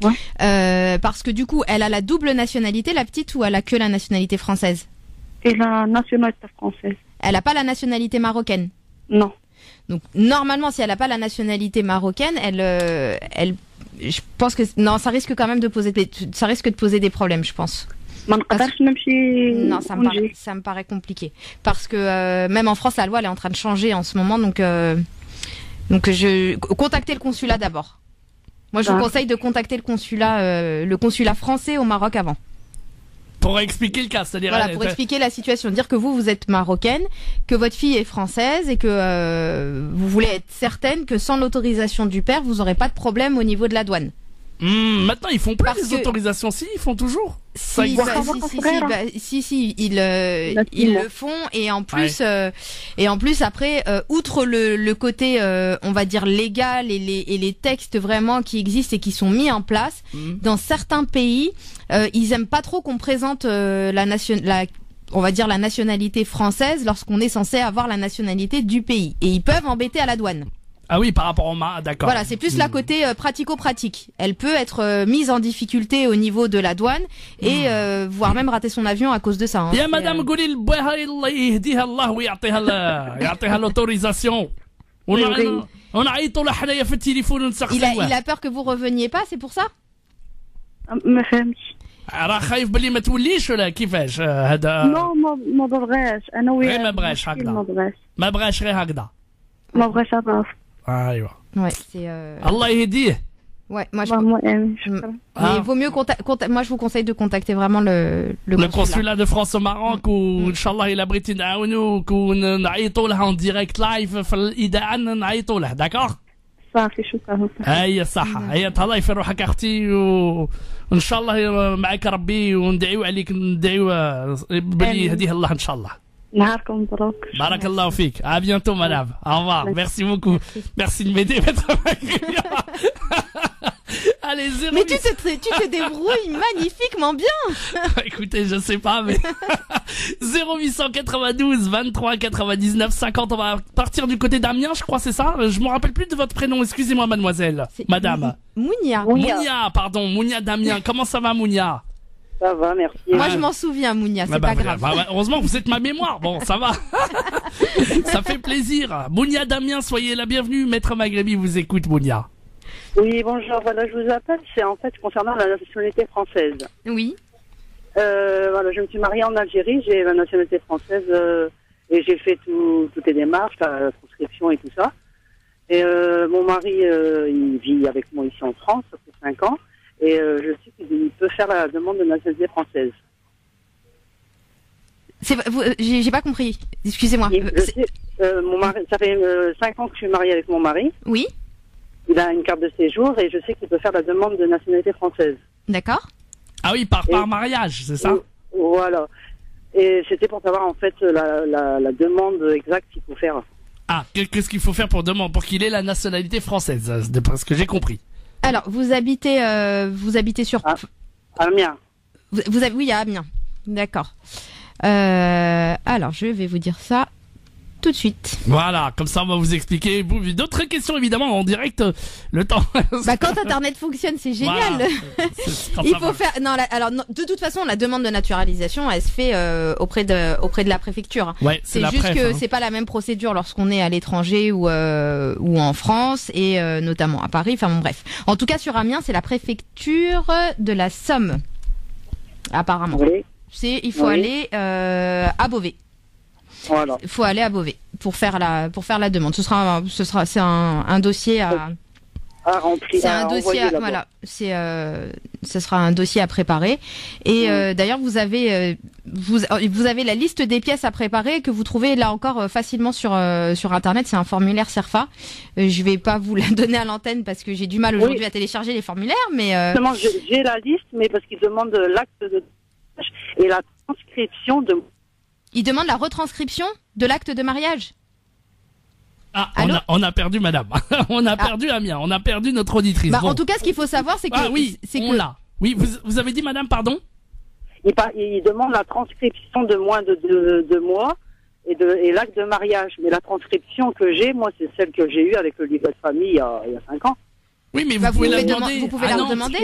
Ouais. Parce que du coup, elle a la double nationalité, la petite, ou elle a que la nationalité française? Et la nationalité française. Elle a pas la nationalité marocaine? Non. Donc normalement, si elle a pas la nationalité marocaine, je pense que non, ça risque quand même de poser des problèmes, je pense. Non, ça me paraît compliqué parce que même en France, la loi elle est en train de changer en ce moment, donc contactez le consulat d'abord. Moi, je vous conseille de contacter le consulat français au Maroc avant. Pour expliquer le cas, c'est-à-dire... Voilà, pour expliquer la situation. Dire que vous êtes marocaine, que votre fille est française et que vous voulez être certaine que sans l'autorisation du père, vous n'aurez pas de problème au niveau de la douane. Maintenant, ils font plus les autorisations. Si, ils font toujours. Ils le font et en plus après outre le côté on va dire légal et les textes vraiment qui existent et qui sont mis en place dans certains pays, ils aiment pas trop qu'on présente on va dire la nationalité française lorsqu'on est censé avoir la nationalité du pays et ils peuvent embêter à la douane. Ah oui, par rapport au d'accord. Voilà, c'est plus la côté pratico-pratique. Elle peut être mise en difficulté au niveau de la douane et voire même rater son avion à cause de ça. يا مدام قولي لبوها الله يهديها الله ويعطيها l'autorisation. ونعيطوا له حنايا في التليفون ونسخسوه. Il a peur que vous reveniez pas, c'est pour ça? ما فهمتش. راه خايف بلي ما توليش ولا كيفاش هذا؟ ما بغاش انا وياه. ما بغاش هكذا. ما بغاش غير هكذا. ما بغاش الراس. ايوه. Ouais, c'est. Allah yahdi. Ouais, moi je. Mais Ah. vaut mieux moi je vous conseille de contacter vraiment le consulat de France au Maroc وإنشالله إلا بغيتي نعاونوك ونعيطوا لها en direct live في الإذاعة نعيطوا لها d'accord صافي شكرا. هيا الصحة هيا تهلاي في روحك أختي وإن شاء الله معك ربي وندعيو عليك ندعيو بلي يهديه الله إن شاء الله. نهاركم مبروك. بارك الله فيك. À bientôt madame. Au revoir. Merci beaucoup. Merci de m'aider maître Magribi. Allez, 0. Mais tu te débrouilles magnifiquement bien. Écoutez, je sais pas, mais 0892 23 99 50. On va partir du côté d'Amiens, je crois, c'est ça. Je me rappelle plus de votre prénom. Excusez-moi, mademoiselle, madame. Mounia. Mounia, pardon, Mounia d'Amiens. Comment ça va, Mounia? Ça va, merci. Moi, je m'en souviens, Mounia. C'est pas grave. Heureusement, vous êtes ma mémoire. Bon, ça va. Ça fait plaisir. Mounia d'Amiens, soyez la bienvenue. Maître Magribi vous écoute, Mounia. Oui, bonjour. Voilà, je vous appelle. C'est en fait concernant la nationalité française. Oui. Voilà, je me suis mariée en Algérie. J'ai la nationalité française et j'ai fait toutes les démarches, la transcription et tout ça. Et mon mari, il vit avec moi ici en France, ça fait 5 ans. Et je sais qu'il peut faire la demande de nationalité française. J'ai pas compris. Excusez-moi. Mon mari, ça fait 5 ans que je suis mariée avec mon mari. Oui. Il a une carte de séjour et je sais qu'il peut faire la demande de nationalité française. D'accord. Ah oui, par mariage, c'est ça? Voilà. Et c'était pour savoir en fait la demande exacte qu'il faut faire. Ah, qu'est-ce qu'il faut faire pour qu'il ait la nationalité française, d'après ce que j'ai compris. Alors, vous habitez sur... Amiens. Oui, à Amiens. D'accord. Alors, je vais vous dire ça tout de suite. Voilà, comme ça on va vous expliquer. D'autres questions évidemment en direct. Le temps. Quand Internet fonctionne, c'est génial. Voilà, il faut faire. De toute façon, la demande de naturalisation, elle se fait auprès de la préfecture. Ouais, c'est juste que c'est pas la même procédure lorsqu'on est à l'étranger ou en France et notamment à Paris. Enfin bon, bref. En tout cas, sur Amiens, c'est la préfecture de la Somme, apparemment. Oui. Il faut aller à Beauvais. Voilà. Il faut aller à Beauvais pour faire la demande. C'est un dossier à remplir. C'est un dossier voilà. Ce sera un dossier à préparer. Et d'ailleurs, vous avez la liste des pièces à préparer que vous trouvez là encore facilement sur Internet. C'est un formulaire CERFA. Je vais pas vous la donner à l'antenne parce que j'ai du mal aujourd'hui à télécharger les formulaires, mais justement, j'ai la liste, mais parce qu'ils demandent l'acte de et la transcription de. Il demande la retranscription de l'acte de mariage. Ah, on a perdu madame. On a perdu Amiens. On a perdu notre auditrice. En tout cas, ce qu'il faut savoir, c'est que... Ah oui, on l'a. Oui, vous avez dit madame, pardon? Il demande la transcription de moins de 2 mois et l'acte de mariage. Mais la transcription que j'ai, moi, c'est celle que j'ai eue avec le livret de famille il y a 5 ans. Oui, mais vous pouvez la demander. Vous pouvez la demander.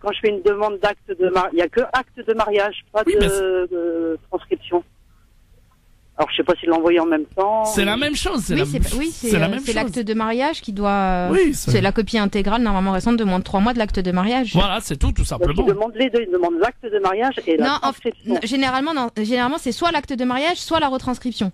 Quand je fais une demande d'acte de mariage, il n'y a que acte de mariage, pas de transcription. Alors, je sais pas s'il l'a envoyé en même temps. C'est la même chose. C'est l'acte de mariage qui doit. Oui, c'est la copie intégrale normalement récente de moins de 3 mois de l'acte de mariage. Voilà, c'est tout simplement. Donc, il demande les deux. Il demande l'acte de mariage et la transcription. Généralement, c'est soit l'acte de mariage, soit la retranscription.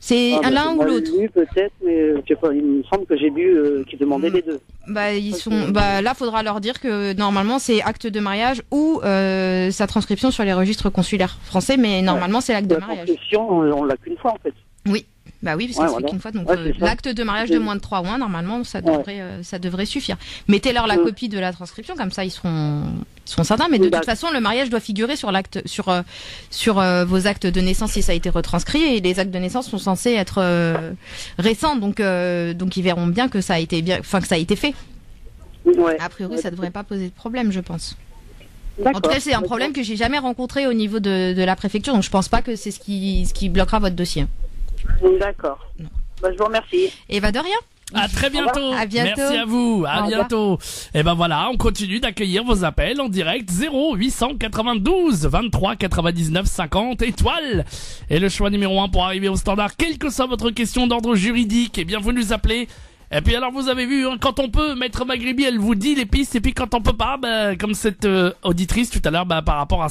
C'est l'un ou l'autre. Peut-être, mais je sais pas. Il me semble que j'ai lu qu'ils demandaient les deux. Là, faudra leur dire que normalement c'est acte de mariage ou sa transcription sur les registres consulaires français, mais normalement c'est l'acte de mariage. La transcription, on l'a qu'une fois en fait. Oui. Bah oui, parce que c'est qu'une fois. Donc l'acte de mariage de moins de 3 mois, normalement, ça devrait suffire. Mettez-leur la copie de la transcription, comme ça ils seront certains. Mais de toute façon, le mariage doit figurer sur l'acte, sur vos actes de naissance si ça a été retranscrit. Et les actes de naissance sont censés être récents, donc ils verront bien que ça a été que ça a été fait. Ouais. A priori, ça devrait pas poser de problème, je pense. En tout cas, c'est un problème que j'ai jamais rencontré au niveau de la préfecture, donc je pense pas que c'est ce qui bloquera votre dossier. D'accord. Je vous remercie. Et de rien. À très bientôt. À bientôt. Merci à vous. À bientôt. Et voilà, on continue d'accueillir vos appels en direct 0892 23 99 50 étoiles. Et le choix numéro 1 pour arriver au standard, quelle que soit votre question d'ordre juridique, eh bien vous nous appelez. Et puis alors vous avez vu, quand on peut, Maître Magribi, elle vous dit les pistes, et puis quand on peut pas, comme cette auditrice tout à l'heure, par rapport à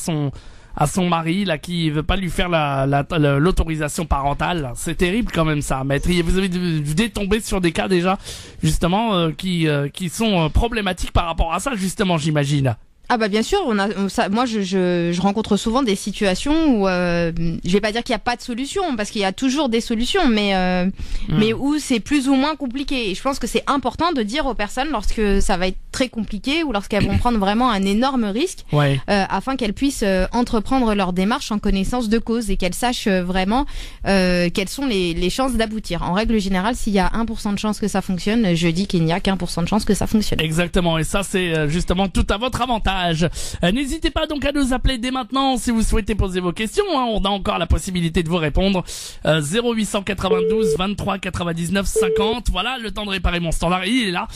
à son mari là qui veut pas lui faire l'autorisation parentale. C'est terrible quand même ça, maître. Vous avez tombé sur des cas déjà justement qui sont problématiques par rapport à ça justement, j'imagine. Ah bah bien sûr, moi je rencontre souvent des situations où je vais pas dire qu'il y a pas de solution parce qu'il y a toujours des solutions, mais où c'est plus ou moins compliqué. Et je pense que c'est important de dire aux personnes lorsque ça va être très compliqué ou lorsqu'elles vont prendre vraiment un énorme risque, afin qu'elles puissent entreprendre leur démarche en connaissance de cause et qu'elles sachent vraiment quelles sont les chances d'aboutir. En règle générale, s'il y a 1% de chance que ça fonctionne, je dis qu'il n'y a qu'1% de chance que ça fonctionne. Exactement, et ça c'est justement tout à votre avantage. N'hésitez pas donc à nous appeler dès maintenant si vous souhaitez poser vos questions, hein. On a encore la possibilité de vous répondre. 0892 23 99 50. Voilà, le temps de réparer mon standard, il est là.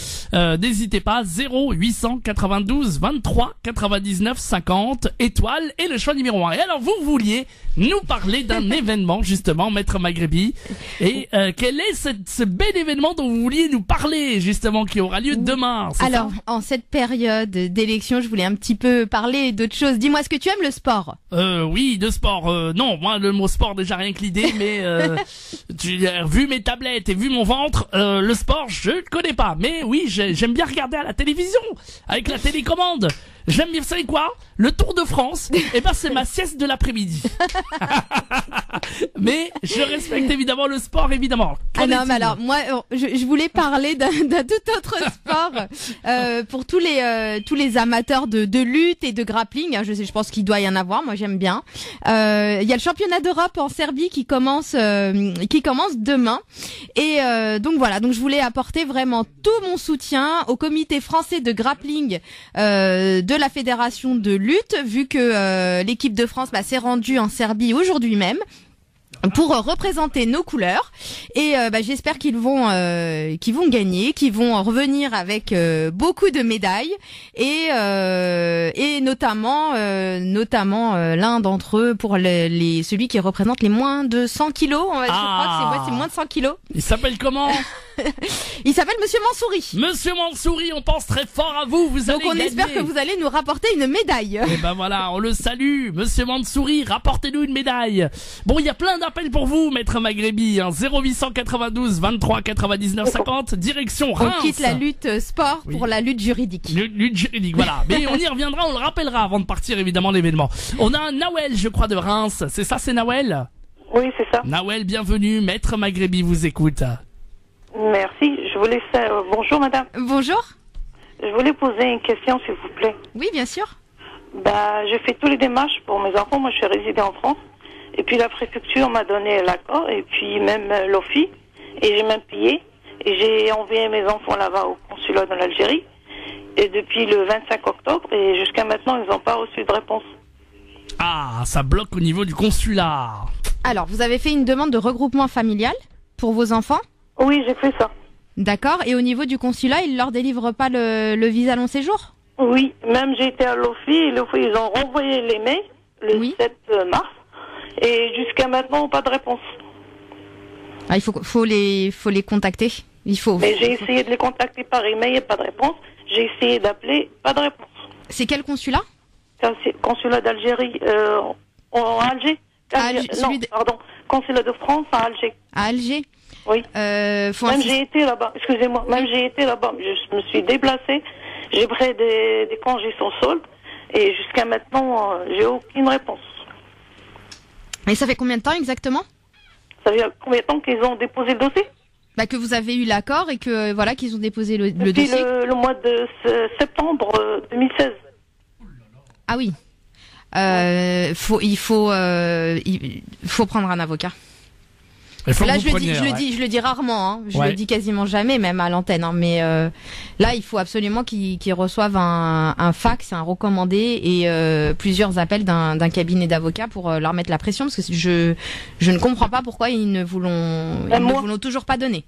N'hésitez pas, 0892 23 99 50, étoile et le choix numéro 1. Et alors vous vouliez nous parler d'un événement justement, maître Maghrebi. Et quel est ce bel événement dont vous vouliez nous parler justement, qui aura lieu demain? Alors, en cette période d'élection, je voulais un petit peu parler d'autre chose. Dis-moi, est-ce que tu aimes le sport? Oui, de sport. Non, moi le mot sport déjà rien que l'idée, mais vu mes tablettes et vu mon ventre, le sport je ne connais pas. Mais oui, j'aime bien regarder à la télévision avec la télécommande. J'aime bien, vous savez quoi? Le Tour de France, c'est ma sieste de l'après-midi. Mais je respecte évidemment le sport, évidemment. Ah non, mais alors moi, je voulais parler d'un tout autre sport pour tous les amateurs de lutte et de grappling. Je pense qu'il doit y en avoir. Moi, j'aime bien. Il y a le championnat d'Europe en Serbie qui commence demain. Et donc voilà. Donc je voulais apporter vraiment tout mon soutien au comité français de grappling de la fédération de lutte, vu que l'équipe de France s'est rendue en Serbie aujourd'hui même pour représenter nos couleurs, et j'espère qu'ils vont gagner, qu'ils vont revenir avec beaucoup de médailles, et notamment l'un d'entre eux pour celui qui représente les moins de 100 kilos. Je crois que c'est moins de 100 kilos. Il s'appelle comment? Il s'appelle Monsieur Mansouri. Monsieur Mansouri, on pense très fort à vous. Donc on espère que vous allez nous rapporter une médaille. Et voilà, on le salue. Monsieur Mansouri, rapportez-nous une médaille. Bon, il y a plein d'appels pour vous, maître Maghrebi. 0892 23 99 50, direction Reims. On quitte la lutte sport pour la lutte juridique. Lutte juridique, voilà. Mais on y reviendra, on le rappellera avant de partir évidemment l'événement. On a un Nawel, je crois, de Reims. C'est ça, c'est Nawel? Oui, c'est ça. Nawel, bienvenue. Maître Maghrebi vous écoute. Merci. Je voulais bonjour madame. Bonjour. Je voulais poser une question s'il vous plaît. Oui, bien sûr. Je fais tous les démarches pour mes enfants. Moi, je suis résident en France. Et puis la préfecture m'a donné l'accord, et puis même l'OFI, et j'ai même payé. Et j'ai envoyé mes enfants là-bas au consulat de l'Algérie. Et depuis le 25 octobre, et jusqu'à maintenant, ils n'ont pas reçu de réponse. Ah, ça bloque au niveau du consulat. Alors, vous avez fait une demande de regroupement familial pour vos enfants? Oui, j'ai fait ça. D'accord. Et au niveau du consulat, ils leur délivrent pas le visa long séjour? Oui, même j'ai été à l'OFI, et l'OFI, ils ont renvoyé les mails le 7 mars, et jusqu'à maintenant, pas de réponse. Ah, il faut les contacter. Mais j'ai essayé de les contacter par email, pas de réponse. J'ai essayé d'appeler, pas de réponse. C'est quel consulat? C'est consulat d'Algérie, en Alger. Consulat de France à Alger. À Alger? Oui. J'ai été là-bas. Excusez-moi. Même j'ai été là-bas. Je me suis déplacée. J'ai pris des congés sans solde. Et jusqu'à maintenant, j'ai aucune réponse. Et ça fait combien de temps exactement? Ça fait combien de temps qu'ils ont déposé le dossier? Que vous avez eu l'accord et que voilà qu'ils ont déposé le dossier. Depuis le mois de septembre 2016. Ah oui. Il faut prendre un avocat. Là, je le dis rarement, hein. Je le dis quasiment jamais, même à l'antenne, hein. Mais là, il faut absolument qu'ils reçoivent un fax, un recommandé et plusieurs appels d'un cabinet d'avocats pour leur mettre la pression, parce que je ne comprends pas pourquoi ils ne vous l'ont toujours pas donné.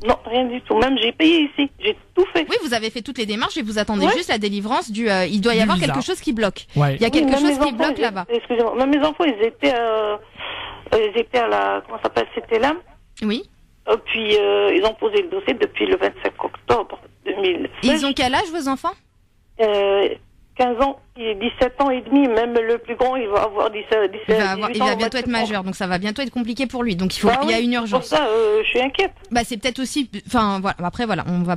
Non, rien du tout. Même j'ai payé ici, j'ai tout fait. Oui, vous avez fait toutes les démarches et vous attendez juste la délivrance du. Il doit y avoir quelque chose qui bloque. Ouais. Il y a quelque chose qui bloque là-bas. Excusez-moi, même mes enfants, ils étaient à la, comment ça s'appelle, c'était là. Oui. Puis ils ont posé le dossier depuis le 25 octobre 2016. Ils ont quel âge vos enfants? 15 ans, il est 17 ans et demi, même le plus grand, il va avoir 17 il va bientôt être majeur, donc ça va bientôt être compliqué pour lui. Donc il y a une urgence. Pour ça, je suis inquiète. Bah c'est peut-être aussi, enfin voilà. Après voilà, on va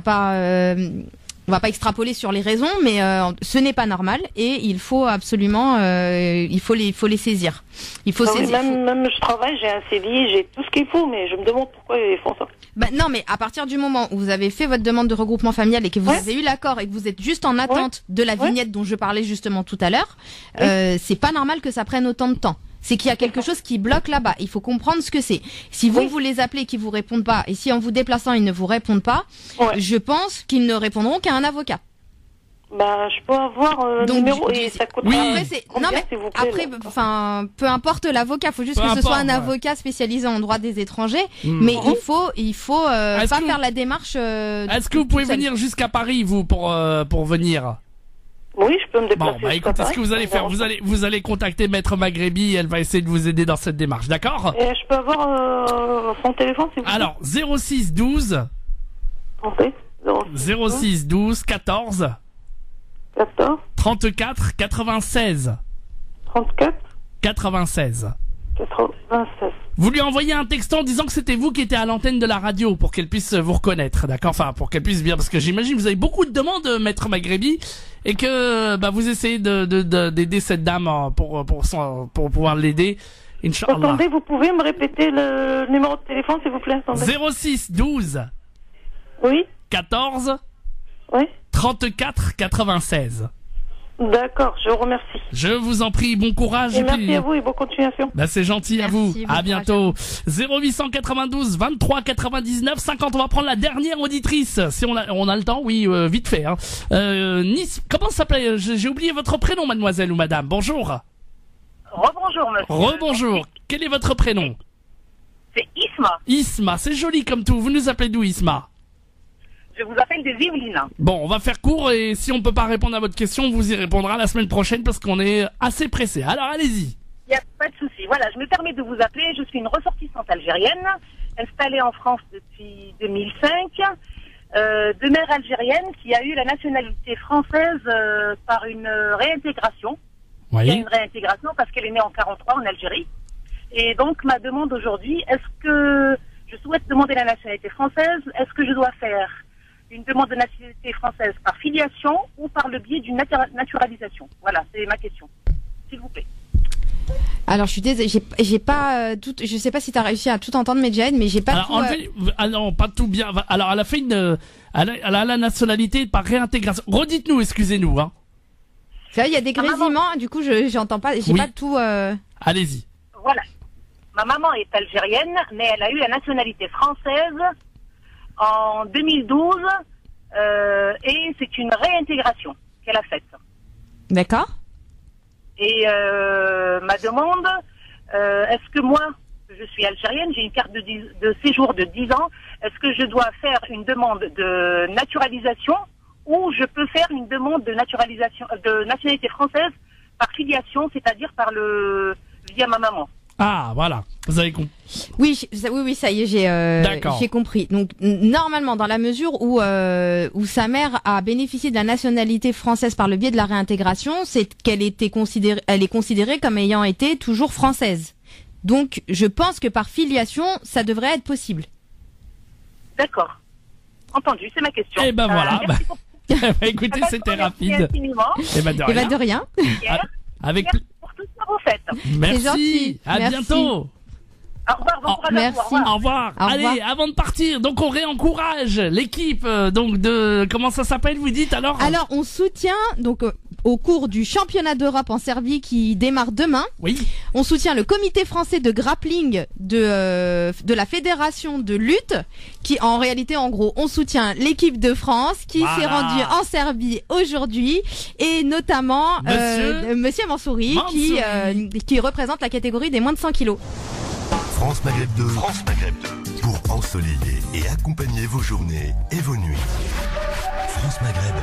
pas extrapoler sur les raisons, mais ce n'est pas normal et il faut absolument, il faut les saisir. Il faut saisir. Même je travaille, j'ai un CDI, j'ai tout ce qu'il faut, mais je me demande pourquoi ils font ça. Bah non, mais à partir du moment où vous avez fait votre demande de regroupement familial et que vous avez eu l'accord et que vous êtes juste en attente de la vignette dont je parlais justement tout à l'heure, c'est pas normal que ça prenne autant de temps. C'est qu'il y a quelque chose qui bloque là-bas. Il faut comprendre ce que c'est. Si vous les appelez et qu'ils vous répondent pas, et si en vous déplaçant ils ne vous répondent pas, je pense qu'ils ne répondront qu'à un avocat. Bah, je peux avoir un numéro et ça coûte après, enfin, peu importe l'avocat, faut juste que ce soit un avocat spécialisé en droit des étrangers, mais il faut pas faire la démarche. Est-ce que vous pouvez venir jusqu'à Paris, vous, pour venir? Oui, je peux me déplacer. Bon, bah écoutez, ce que vous allez faire, vous allez contacter Maître Maghrebi, elle va essayer de vous aider dans cette démarche, d'accord? Et je peux avoir son téléphone, s'il vous plaît? Alors, 06 12 06 12 14 34 96 34 96. Vous lui envoyez un texto en disant que c'était vous qui étiez à l'antenne de la radio pour qu'elle puisse vous reconnaître, d'accord? Enfin, pour qu'elle puisse bien, parce que j'imagine que vous avez beaucoup de demandes, Maître Maghrebi, et que vous essayez d'aider cette dame pour pouvoir l'aider. Inch'Allah. Attendez, vous pouvez me répéter le numéro de téléphone, s'il vous plaît? Attendez. 06 12 14 34 96. D'accord, je vous remercie. Je vous en prie, bon courage. Et merci à vous et bonne continuation. Bah c'est gentil, merci, à vous. À bientôt. 0892 23 99 50. On va prendre la dernière auditrice. Si on a le temps, oui, vite fait. Hein. Nice. Comment ça s'appelle? J'ai oublié votre prénom, mademoiselle ou madame. Bonjour. Rebonjour, monsieur. Rebonjour. Quel est votre prénom? C'est Isma. Isma, c'est joli comme tout. Vous nous appelez d'où, Isma? Je vous appelle des Yvelines. Bon, on va faire court et si on peut pas répondre à votre question, on vous y répondra la semaine prochaine parce qu'on est assez pressé. Alors, allez-y. Il n'y a pas de souci. Voilà, je me permets de vous appeler. Je suis une ressortissante algérienne, installée en France depuis 2005, de mère algérienne qui a eu la nationalité française par une réintégration. Oui. Il y a une réintégration parce qu'elle est née en 43 en Algérie. Et donc, ma demande aujourd'hui, est-ce que je souhaite demander la nationalité française? Est-ce que je dois faire une demande de nationalité française par filiation ou par le biais d'une naturalisation? Voilà, c'est ma question. S'il vous plaît. Alors, je suis désolée, j'ai pas tout, je sais pas si t'as réussi à tout entendre, Medjed, mais j'ai pas alors, tout. non, pas tout bien. Alors, elle a fait elle a la nationalité par réintégration. Redites-nous, excusez-nous, hein. Il y a des grésillements, du coup, j'entends pas, j'ai pas tout, Allez-y. Voilà. Ma maman est algérienne, mais elle a eu la nationalité française en 2012 et c'est une réintégration qu'elle a faite. D'accord. Et ma demande, est-ce que moi, je suis algérienne, j'ai une carte de séjour de 10 ans, est-ce que je dois faire une demande de naturalisation ou je peux faire une demande de naturalisation de nationalité française par filiation, c'est-à-dire via ma maman? Ah, voilà. Vous avez compris. Oui, ça y est, j'ai compris. Donc, normalement, dans la mesure où sa mère a bénéficié de la nationalité française par le biais de la réintégration, c'est qu'elle elle est considérée comme ayant été toujours française. Donc, je pense que par filiation, ça devrait être possible. D'accord. Entendu, c'est ma question. Eh ben voilà. Écoutez, Ah, c'était rapide. Merci Eh ben de rien. De rien. Avec pour tout ce que vous faites. Merci. gentil. À Merci. bientôt. Au revoir, bon courage à vous. merci. Au revoir. Au revoir. Au revoir. Allez, avant de partir, donc on réencourage l'équipe donc de comment ça s'appelle, vous dites alors? Alors, on soutient donc au cours du championnat d'Europe en Serbie qui démarre demain. Oui. On soutient le comité français de grappling de la fédération de lutte qui en réalité en gros on soutient l'équipe de France qui Voilà. s'est rendue en Serbie aujourd'hui et notamment Monsieur Mansouri qui représente la catégorie des moins de 100 kilos. France Maghreb 2. France Maghreb 2. Pour ensoleiller et accompagner vos journées et vos nuits. France Maghreb